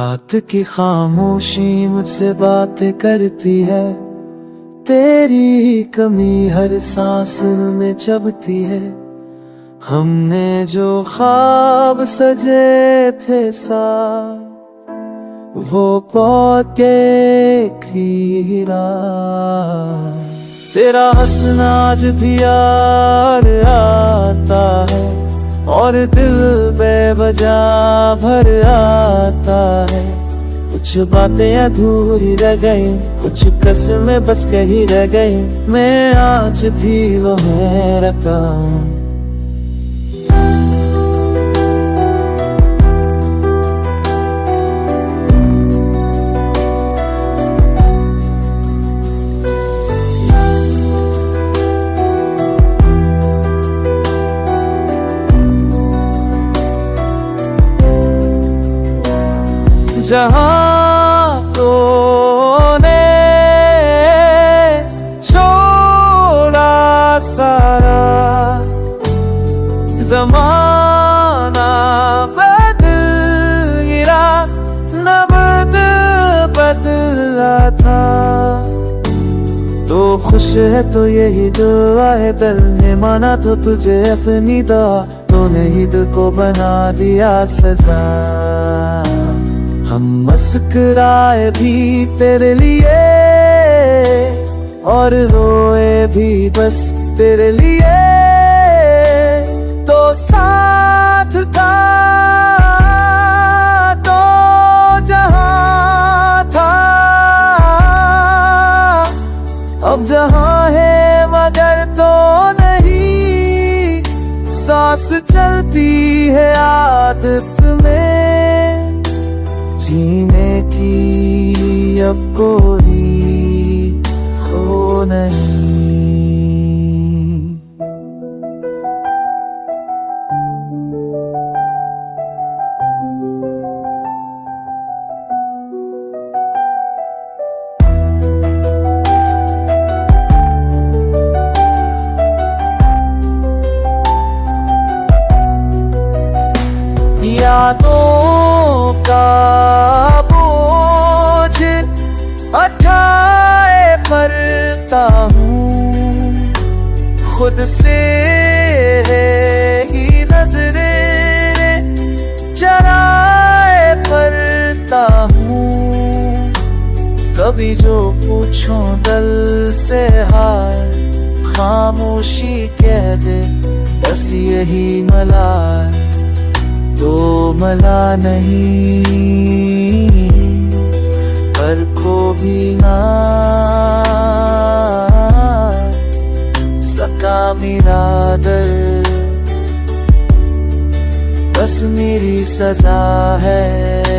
रात की खामोशी मुझसे बातें करती है, तेरी कमी हर सांस में चबती है। हमने जो ख्वाब सजे थे साथ, वो पौके खीरा। तेरा हंसना आज भी याद आता है, और दिल बेवजह भर आता है। कुछ बातें अधूरी रह गई, कुछ कसमें बस कही रह गई। मैं आज भी वो रहता हूँ। जहाँ तूने छोड़ा सारा, ज़माना बदल गिरा, नब्ज़ बदला था। तो खुश है तो यही दुआ है, दिल ने माना तो तुझे अपनी दुआ। तूने ही दिल को बना दिया सजा। हम मुस्कुराए भी तेरे लिए, और रोए भी बस तेरे लिए। तो साथ था तो जहां था, अब जहां है मगर तो नहीं। सांस चलती है आदत में, जीने की अब कोई खो नहीं। यादों का बोझ उठाए पड़ता हूँ, खुद से ही नजरें चराए पड़ता हूँ। कभी जो पूछो दिल से हाल, खामोशी कह दे बस यही मलाल। तो मला नहीं पर खो भी ना सका मेरा दर्द, बस मेरी सजा है।